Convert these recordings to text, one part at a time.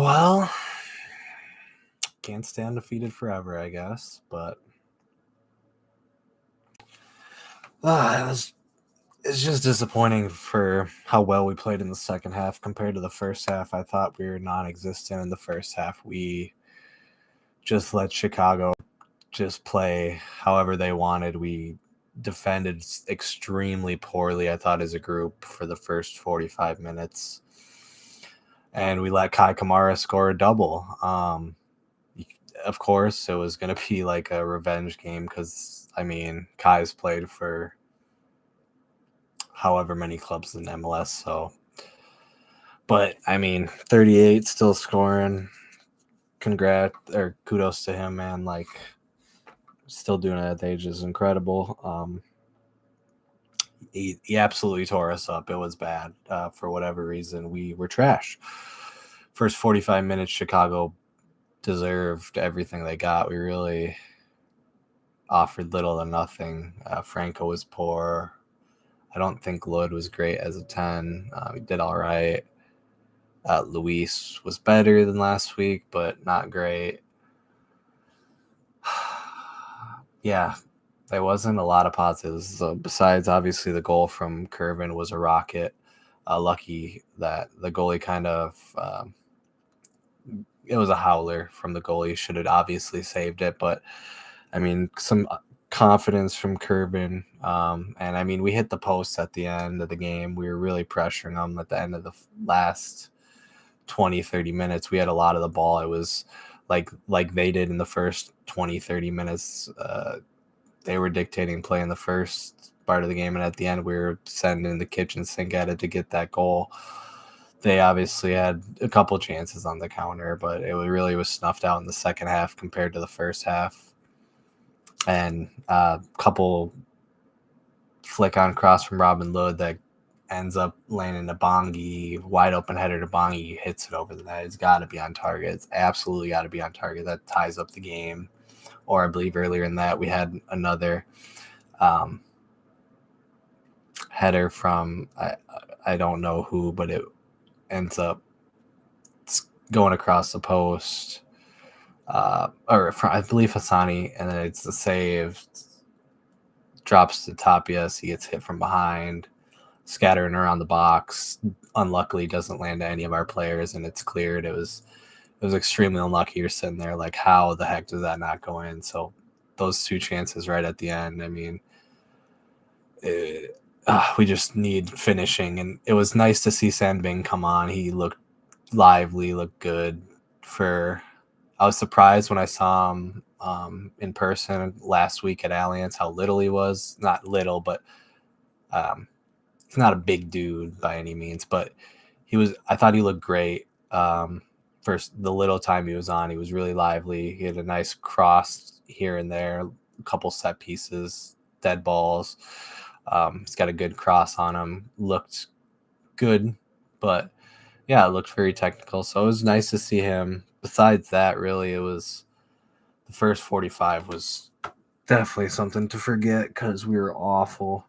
Well, can't stay undefeated forever, I guess, but it's just disappointing for how well we played in the second half compared to the first half. I thought we were non-existent in the first half. We just let Chicago just play however they wanted. We defended extremely poorly, I thought, as a group for the first 45 minutes. And we let Kai Kamara score a double. Of course, it was going to be like a revenge game because, Kai's played for however many clubs in MLS. So, but 38 still scoring. Kudos to him, man. Like, still doing it at the age is incredible. He absolutely tore us up. It was bad for whatever reason. We were trash. First 45 minutes, Chicago deserved everything they got. We really offered little to nothing. Franco was poor. I don't think Lloyd was great as a 10. He did all right. Luis was better than last week, but not great. Yeah, there wasn't a lot of positives. So besides, obviously, the goal from Curvin was a rocket. Lucky that the goalie kind of it was a howler from the goalie. Should have obviously saved it, but some confidence from Curvin. And we hit the post at the end of the game. We were really pressuring them at the end of the last 20, 30 minutes. We had a lot of the ball. It was like they did in the first 20, 30 minutes. They were dictating play in the first part of the game, and at the end we were sending the kitchen sink at it to get that goal. They obviously had a couple chances on the counter, but it really was snuffed out in the second half compared to the first half. And a couple flick on cross from Robin Lod that ends up landing to Bongi, wide open header to Bongi, hits it over the net. It's got to be on target. It's absolutely got to be on target. That ties up the game. Or I believe earlier in that we had another header from I don't know who, but it ends up going across the post. Or from, I believe Hassani, and then it's the save. Drops to Tapias. He gets hit from behind, scattering around the box. Unluckily, doesn't land to any of our players, and it's cleared. It was extremely unlucky. You're sitting there like, how the heck does that not go in? So those two chances right at the end, we just need finishing. And it was nice to see Sandbing come on. He looked lively, looked good. I was surprised when I saw him in person last week at Allianz, how little he was. Not little, but he's not a big dude by any means, but I thought he looked great. First, the little time he was on, he was really lively. He had a nice cross here and there, a couple set pieces, dead balls. He's got a good cross on him. Looked good, but yeah, it looked very technical. So it was nice to see him. Besides that, really, it was the first 45 was definitely something to forget because we were awful.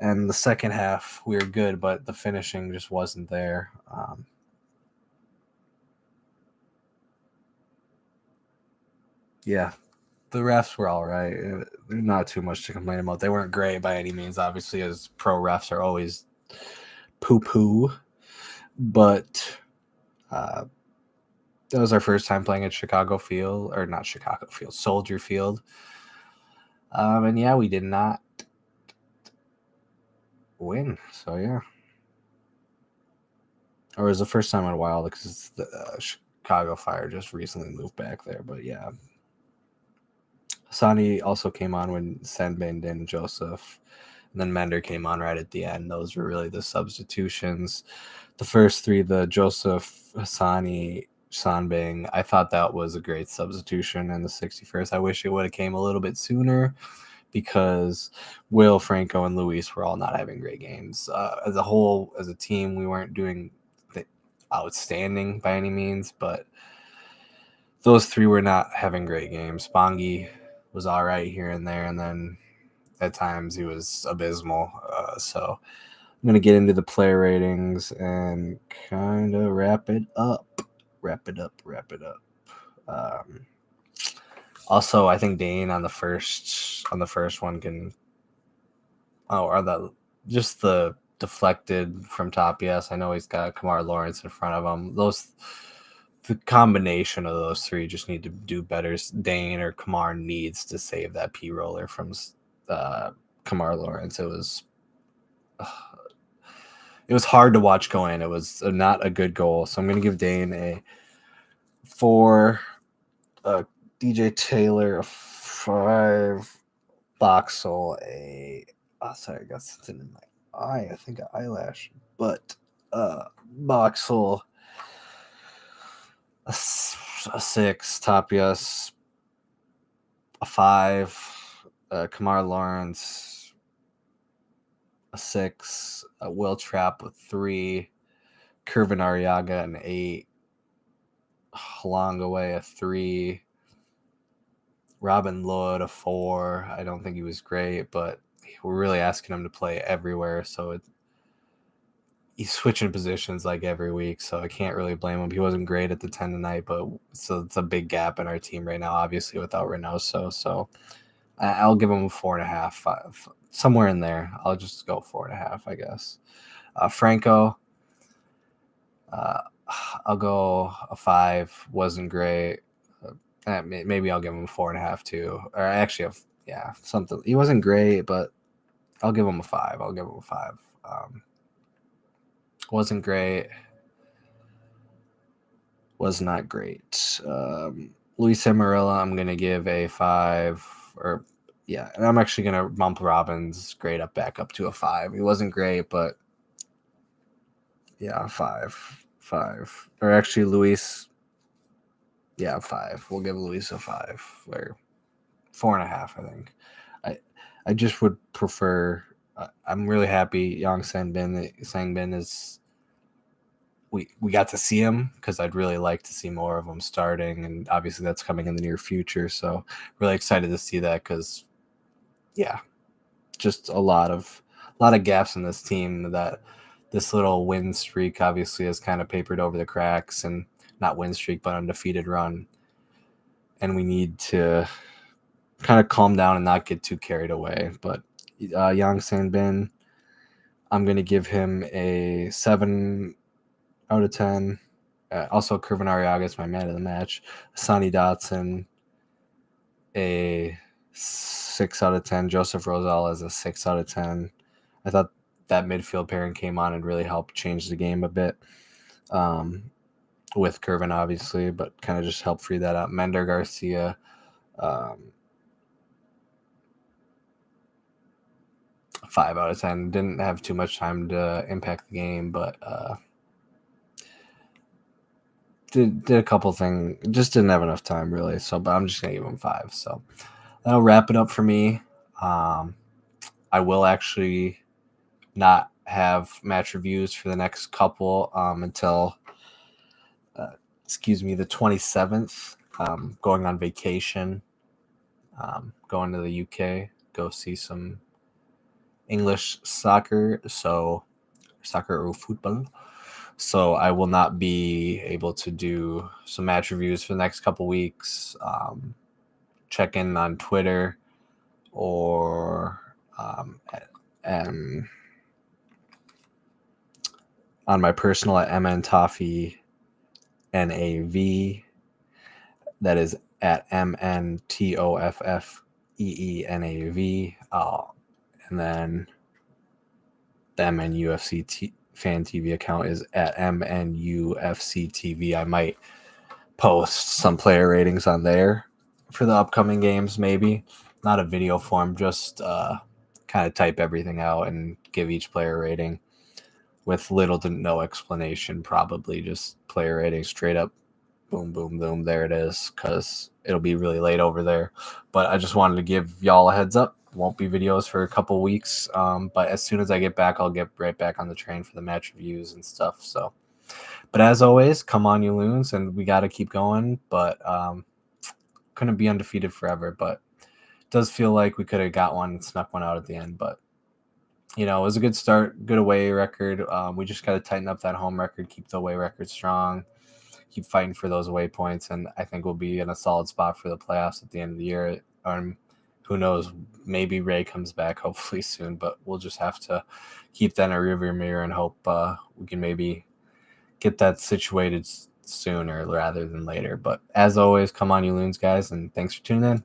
And the second half, we were good, but the finishing just wasn't there. Yeah, the refs were all right. Not too much to complain about. They weren't great by any means. Obviously, as pro refs are always poo-poo. But that was our first time playing at Soldier Field. And yeah, we did not win. So yeah. Or it was the first time in a while because the Chicago Fire just recently moved back there. But yeah. Hassani also came on when Sandbin and Joseph. And then Mender came on right at the end. Those were really the substitutions. The first three, the Joseph, Hassani, Sanbing, I thought that was a great substitution in the 61st. I wish it would have came a little bit sooner because Will, Franco, and Luis were all not having great games. As a whole, as a team, we weren't doing outstanding by any means, but those three were not having great games. Bongi was all right here and there, and then at times he was abysmal. So I'm going to get into the player ratings and kind of wrap it up. Wrap it up. Also, I think Dane on the first one can. Oh, or just the deflected from top. Yes, I know he's got Kamar Lawrence in front of him. The combination of those three just need to do better. Dane or Kamar needs to save that P roller from Kamar Lawrence. It was hard to watch go in. It was not a good goal. So I'm going to give Dane a 4, DJ Taylor a 5, Boxel a. Oh, sorry, I got something in my eye. I think an eyelash. But Boxel a 6, Tapias a 5, Kamar Lawrence a 6, Will Trapp a 3, Kervin Arriaga an 8, Halongaway a 3, Robin Lloyd a 4. I don't think he was great, but we're really asking him to play everywhere, so he's switching positions like every week, so I can't really blame him. He wasn't great at the 10 tonight, but so it's a big gap in our team right now, obviously without Reynoso. So I'll give him a 4.5, 5, somewhere in there. I'll just go 4.5, I guess. Franco, I'll go a 5. Wasn't great. Maybe I'll give him a 4.5 too, or actually, something. He wasn't great, but I'll give him a 5. Wasn't great. Was not great. Luis Amarilla, I'm gonna give a 5, and I'm actually gonna bump Robbins' grade back up to a 5. He wasn't great, but 5. Or actually, Luis. 5. We'll give Luis a 5 or 4.5. I think. I just would prefer. I'm really happy Yang Sangbin is. We got to see him because I'd really like to see more of him starting, and obviously that's coming in the near future. So really excited to see that because, just a lot of gaps in this team. That this little win streak obviously has kind of papered over the cracks, and not win streak but undefeated run, and we need to kind of calm down and not get too carried away. But Yang Sanbin, I'm going to give him a 7 out of 10. Also, Kervin Arriaga is my man of the match. Sonny Dotson, a 6 out of 10. Joseph Rosal is a 6 out of 10. I thought that midfield pairing came on and really helped change the game a bit. With Kervin, obviously, but kind of just helped free that up. Mender Garcia, 5 out of 10. Didn't have too much time to impact the game, but did a couple things. Just didn't have enough time, really. So, but I'm just gonna give him 5. So that'll wrap it up for me. I will actually not have match reviews for the next couple until the 27th. Going on vacation. Going to the UK. Go see some English soccer. So soccer or football. So I will not be able to do some match reviews for the next couple weeks. Check in on Twitter or on my personal at MNToffee NAV. That is at MNTOFFEENAV. And then the MNUFC fan TV account is at MNUFC TV. I might post some player ratings on there for the upcoming games, maybe. Not a video form, just kind of type everything out and give each player rating with little to no explanation, probably just player rating straight up. Boom, boom, boom. There it is, because it'll be really late over there. But I just wanted to give y'all a heads up. Won't be videos for a couple weeks. But as soon as I get back, I'll get right back on the train for the match reviews and stuff. So, but as always, come on, you loons, and we got to keep going. But couldn't be undefeated forever. But it does feel like we could have got one and snuck one out at the end. But, it was a good start, good away record. We just got to tighten up that home record, keep the away record strong. keep fighting for those away points, and I think we'll be in a solid spot for the playoffs at the end of the year. Who knows? Maybe Ray comes back hopefully soon, but we'll just have to keep that in our rearview mirror and hope we can maybe get that situated sooner rather than later. But as always, come on, you Loons, guys, and thanks for tuning in.